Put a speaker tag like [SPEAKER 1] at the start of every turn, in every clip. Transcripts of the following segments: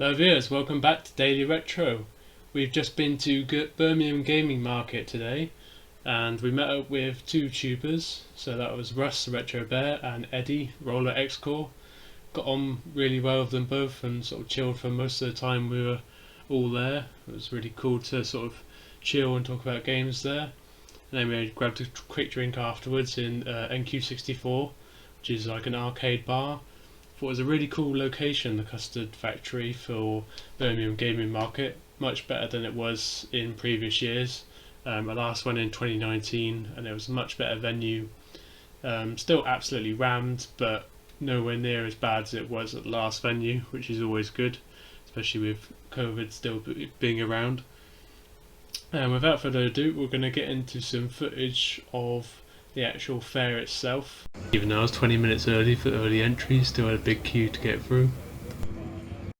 [SPEAKER 1] Hello viewers, welcome back to Daily Retro. We've just been to Birmingham Gaming Market today and we met up with two tubers. So that was Russ, the Retro Bear, and Eddie, Roller X-Core. Got on really well with them both and sort of chilled for most of the time we were all there. It was really cool to sort of chill and talk about games there. And then we grabbed a quick drink afterwards in NQ64, which is like an arcade bar. Thought it was a really cool location, the Custard Factory for Birmingham Gaming Market. Much better than it was in previous years. I last went in 2019 and it was a much better venue. Still absolutely rammed, but nowhere near as bad as it was at the last venue, which is always good, especially with COVID still being around. And without further ado, we're going to get into some footage of the actual fair itself. Even though I was 20 minutes early for early entry, still had a big queue to get through.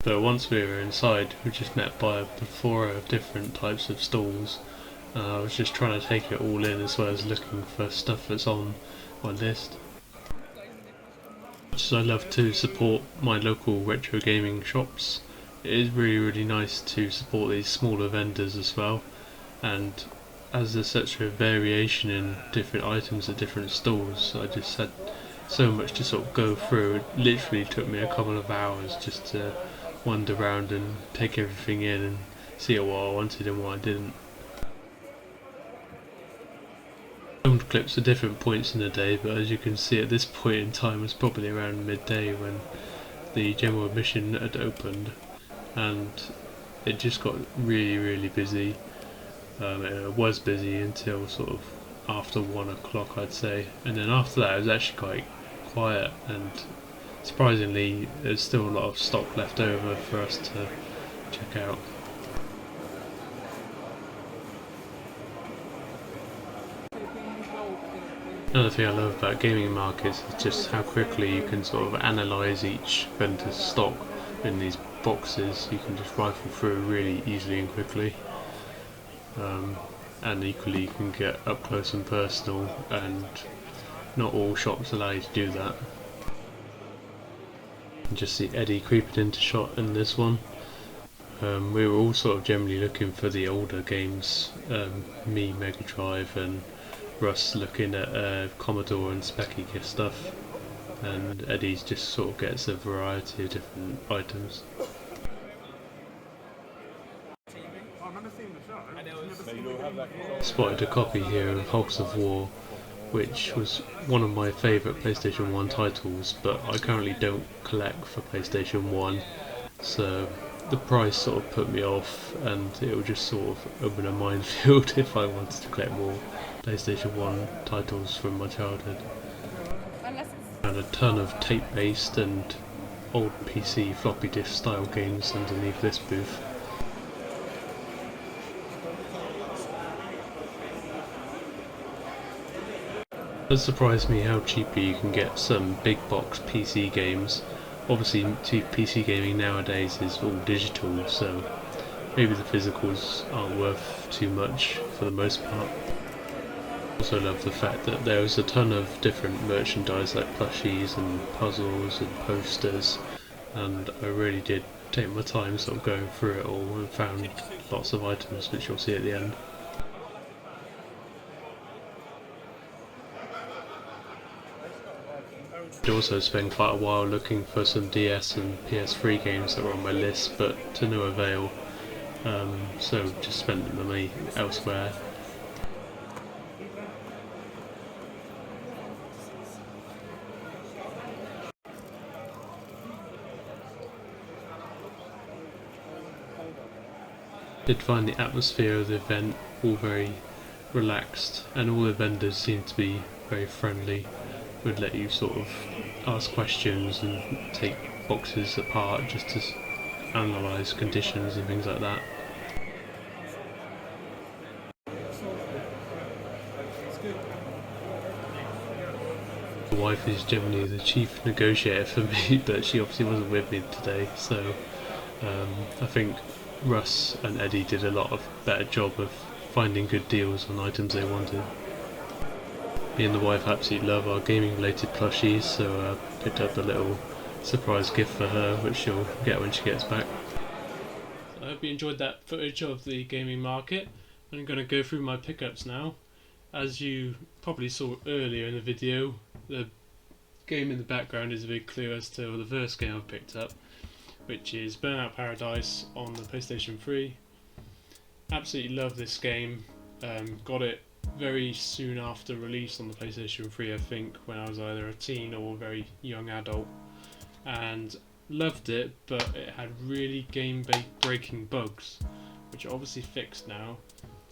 [SPEAKER 1] But once we were inside, we were just met by a plethora of different types of stalls. I was just trying to take it all in as well as looking for stuff that's on my list. As I love to support my local retro gaming shops, it is really nice to support these smaller vendors as well. And as there's such a variation in different items at different stalls, I just had so much to sort of go through. It literally took me a couple of hours just to wander around and take everything in and see what I wanted and what I didn't. I filmed clips at different points in the day, but as you can see at this point in time it was probably around midday when the general admission had opened, and it just got really busy. It was busy until sort of after 1 o'clock, I'd say, and then after that it was actually quite quiet, and surprisingly there's still a lot of stock left over for us to check out. Another thing I love about gaming markets is just how quickly you can sort of analyse each vendor's stock in these boxes. You can just rifle through really easily and quickly. And equally you can get up close and personal, and not all shops allow you to do that. You can just see Eddie creeping into shot in this one. We were all sort of generally looking for the older games, me Mega Drive and Russ looking at Commodore and Speccy stuff, and Eddie's just sort of gets a variety of different items. Spotted a copy here of Hogs of War, which was one of my favourite PlayStation 1 titles, but I currently don't collect for PlayStation 1, so the price sort of put me off, and it would just sort of open a minefield if I wanted to collect more PlayStation 1 titles from my childhood. And a ton of tape-based and old PC floppy disk style games underneath this booth. It does surprise me how cheaply you can get some big box PC games. Obviously PC gaming nowadays is all digital, so maybe the physicals aren't worth too much for the most part. Also love the fact that there was a ton of different merchandise like plushies and puzzles and posters, and I really did take my time sort of going through it all and found lots of items which you'll see at the end. I also spent quite a while looking for some DS and PS3 games that were on my list, but to no avail, so just spent the money elsewhere. Did find the atmosphere of the event all very relaxed, and all the vendors seemed to be very friendly. Would let you sort of ask questions and take boxes apart just to analyse conditions and things like that. My wife is generally the chief negotiator for me, but she obviously wasn't with me today, so I think Russ and Eddie did a lot of better job of finding good deals on items they wanted. Me and the wife absolutely love our gaming related plushies, so I picked up a little surprise gift for her which she'll get when she gets back. I hope you enjoyed that footage of the gaming market. I'm going to go through my pickups now. As you probably saw earlier in the video, the game in the background is a big clue as to the first game I've picked up, which is Burnout Paradise on the PlayStation 3. Absolutely love this game. Got it very soon after release on the PlayStation 3, I think, when I was either a teen or a very young adult, and loved it, but it had really game-breaking bugs, which are obviously fixed now,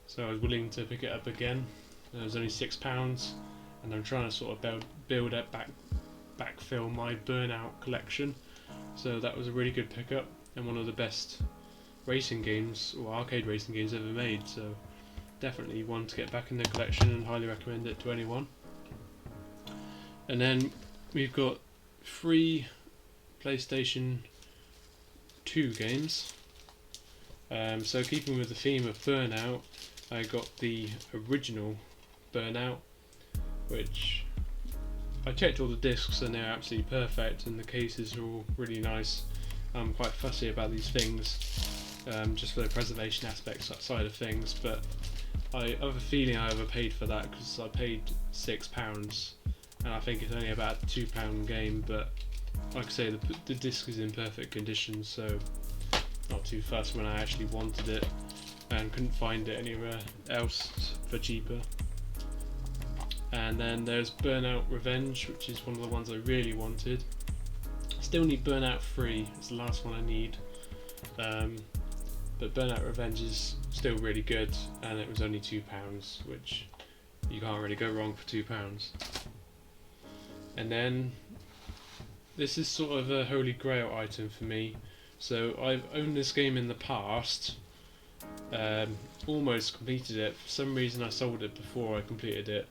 [SPEAKER 1] so I was willing to pick it up again. It was only £6, and I'm trying to sort of build up backfill my Burnout collection, so that was a really good pickup and one of the best racing games or arcade racing games ever made, so definitely one to get back in the collection and highly recommend it to anyone. And then we've got 3 PlayStation 2 games. So keeping with the theme of Burnout, I got the original Burnout, which I checked all the discs and they're absolutely perfect, and the cases are all really nice. I'm quite fussy about these things, just for the preservation aspects side of things, but I have a feeling I overpaid for that because I paid £6 and I think it's only about a £2 game, but like I say, the disc is in perfect condition, so not too fussed when I actually wanted it and couldn't find it anywhere else for cheaper. And then there's Burnout Revenge, which is one of the ones I really wanted. Still need Burnout 3, it's the last one I need, but Burnout Revenge is still really good, and it was only £2, which you can't really go wrong for £2. And then this is sort of a holy grail item for me. So I've owned this game in the past, almost completed it. For some reason I sold it before I completed it.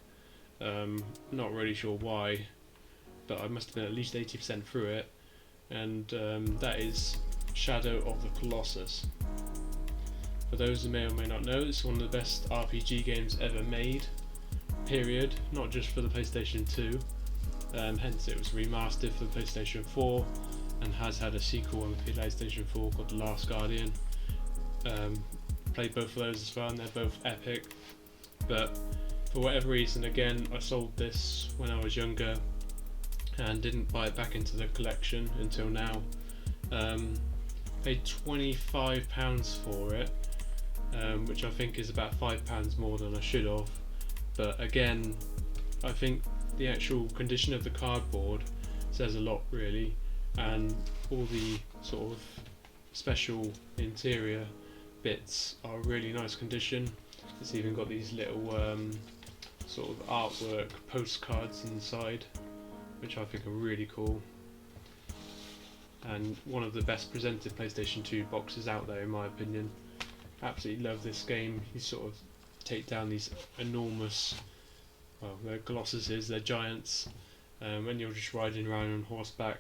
[SPEAKER 1] Not really sure why, but I must have been at least 80% through it, and that is Shadow of the Colossus. For those who may or may not know, it's one of the best RPG games ever made, period, not just for the PlayStation 2, hence it was remastered for the PlayStation 4 and has had a sequel on the PlayStation 4 called The Last Guardian. Played both of those as well and they're both epic, but for whatever reason, again, I sold this when I was younger and didn't buy it back into the collection until now. Paid £25 for it, which I think is about £5 more than I should have, but again, I think the actual condition of the cardboard says a lot really, and all the sort of special interior bits are really nice condition. It's even got these little sort of artwork postcards inside, which I think are really cool, and one of the best presented PlayStation 2 boxes out there in my opinion. Absolutely love this game. You sort of take down these enormous, well, they're colossuses, they're giants, when you're just riding around on horseback,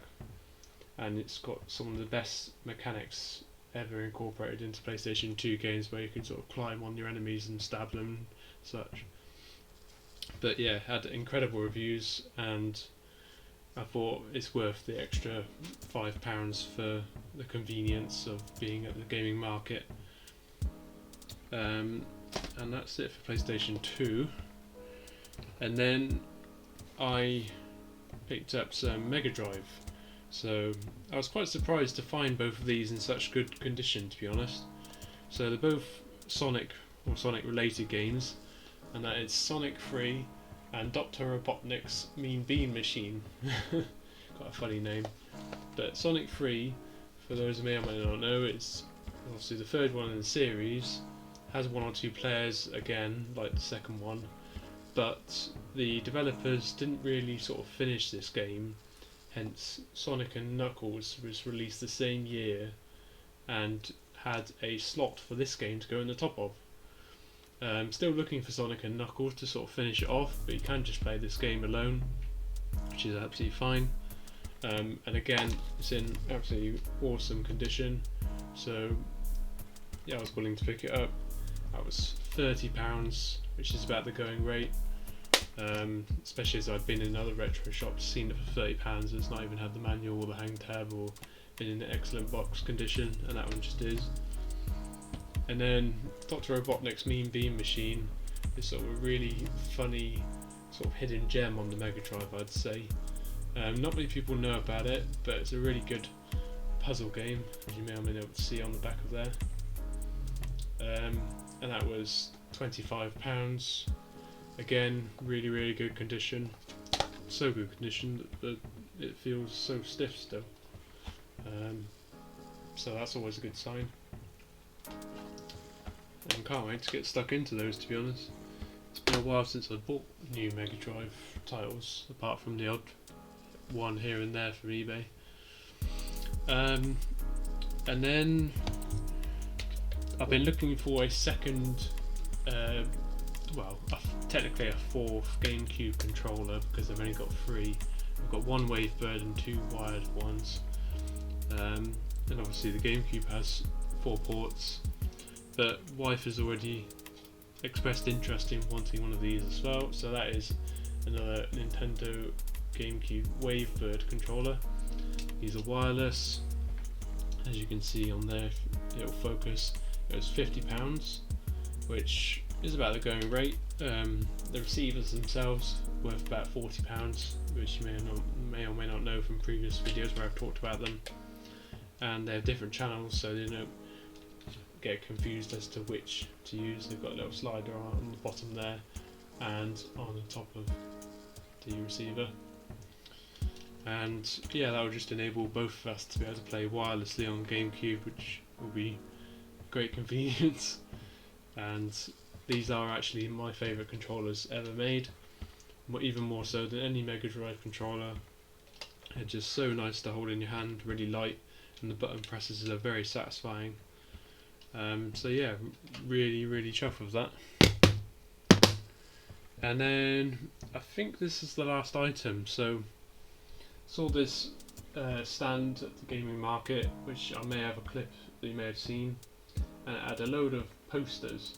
[SPEAKER 1] and it's got some of the best mechanics ever incorporated into PlayStation 2 games, where you can sort of climb on your enemies and stab them and such. But yeah, had incredible reviews, and I thought it's worth the extra £5 for the convenience of being at the gaming market. And that's it for PlayStation 2. And then I picked up some Mega Drive. So I was quite surprised to find both of these in such good condition, to be honest. So they're both Sonic or Sonic related games, and that is Sonic 3 and Dr. Robotnik's Mean Bean Machine. Quite a funny name. But Sonic 3, for those who may or may not know, it's obviously the third one in the series. Has 1 or 2 players again, like the second one, but the developers didn't really sort of finish this game, hence Sonic and Knuckles was released the same year and had a slot for this game to go in the top of. Still looking for Sonic and Knuckles to sort of finish it off, but you can just play this game alone, which is absolutely fine. And again, it's in absolutely awesome condition, so yeah, I was willing to pick it up. That was £30, which is about the going rate, especially as I've been in other retro shops, seen it for £30, it's not even had the manual or the hang tab or been in an excellent box condition, and that one just is. And then Dr. Robotnik's Mean Bean Machine is sort of a really funny sort of hidden gem on the Mega Drive, I'd say. Not many people know about it, but it's a really good puzzle game, as you may or may not see on the back of there. And that was £25. Again, really good condition. So good condition that it feels so stiff still. So that's always a good sign. And can't wait to get stuck into those, to be honest. It's been a while since I bought new Mega Drive titles, apart from the odd one here and there from eBay. And then I've been looking for a second, technically a fourth GameCube controller, because I've only got 3. I've got one Wavebird and 2 wired ones. And obviously the GameCube has 4 ports, but wife has already expressed interest in wanting one of these as well, so that is another Nintendo GameCube Wavebird controller. These are wireless, as you can see on there, it'll focus. It was £50, which is about the going rate. The receivers themselves worth about £40, which you may or may not know from previous videos where I've talked about them. And they have different channels, so they don't get confused as to which to use. They've got a little slider on the bottom there and on the top of the receiver. And yeah, that will just enable both of us to be able to play wirelessly on GameCube, which will be great convenience. And these are actually my favourite controllers ever made, even more so than any Mega Drive controller. They're just so nice to hold in your hand, really light, and the button presses are very satisfying. So yeah, really chuffed with that. And then I think this is the last item. So saw this stand at the gaming market, which I may have a clip that you may have seen, and it had a load of posters.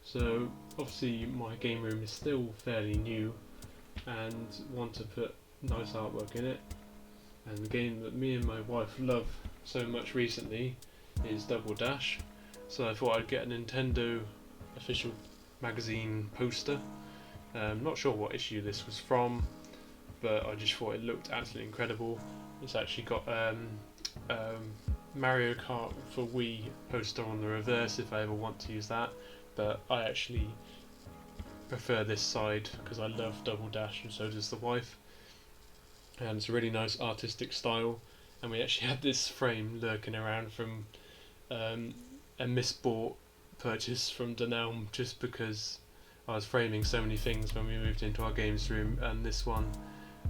[SPEAKER 1] So obviously my game room is still fairly new and want to put nice artwork in it, and the game that me and my wife love so much recently is Double Dash, so I thought I'd get a Nintendo official magazine poster. Not sure what issue this was from, but I just thought it looked absolutely incredible. It's actually got Mario Kart for Wii poster on the reverse if I ever want to use that, but I actually prefer this side because I love Double Dash and so does the wife, and it's a really nice artistic style. And we actually had this frame lurking around from a misbought purchase from Dunelm, just because I was framing so many things when we moved into our games room, and this one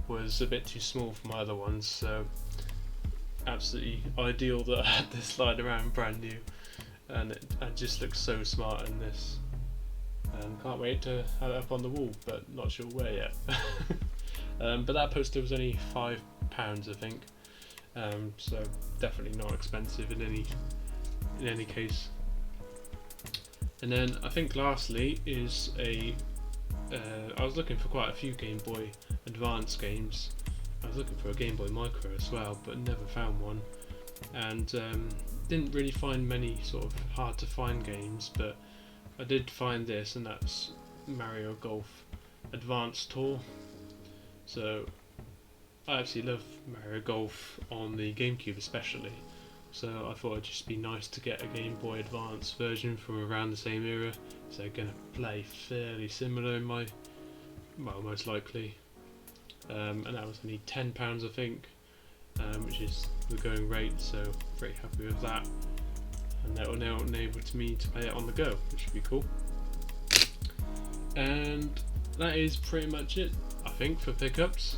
[SPEAKER 1] was a bit too small for my other ones, so absolutely ideal that I had this lying around brand new, and it just looks so smart in this. Can't wait to have it up on the wall, but not sure where yet. But that poster was only £5, I think, so definitely not expensive in any case. And then I think lastly is I was looking for quite a few Game Boy Advance games. I was looking for a Game Boy Micro as well, but never found one, and didn't really find many sort of hard to find games, but I did find this, and that's Mario Golf Advance Tour. So I absolutely love Mario Golf on the GameCube especially, so I thought it'd just be nice to get a Game Boy Advance version from around the same era, so they're going to play fairly similar in most likely. And that was only £10 I think, which is the going rate, so pretty happy with that. And that will now enable me to play it on the go, which should be cool. And that is pretty much it, I think, for pickups.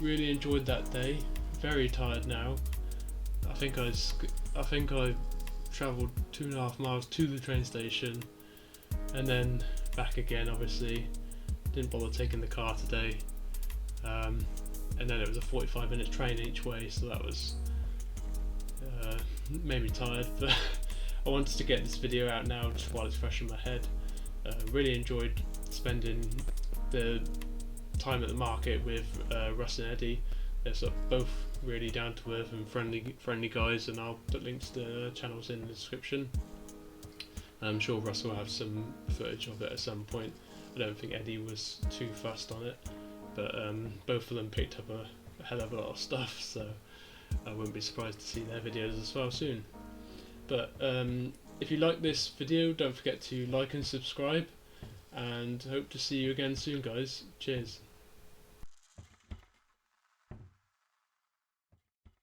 [SPEAKER 1] Really enjoyed that day. Very tired now. I think I travelled 2.5 miles to the train station and then back again. Obviously, didn't bother taking the car today. And then it was a 45-minute train each way, so that was made me tired. But I wanted to get this video out now, just while it's fresh in my head. Really enjoyed spending the time at the market with Russ and Eddie. They're sort of both really down to earth and friendly guys, and I'll put links to their channels in the description. I'm sure Russ will have some footage of it at some point. I don't think Eddie was too fussed on it, but both of them picked up a hell of a lot of stuff, so I wouldn't be surprised to see their videos as well soon. But if you like this video, don't forget to like and subscribe, and hope to see you again soon, guys. Cheers.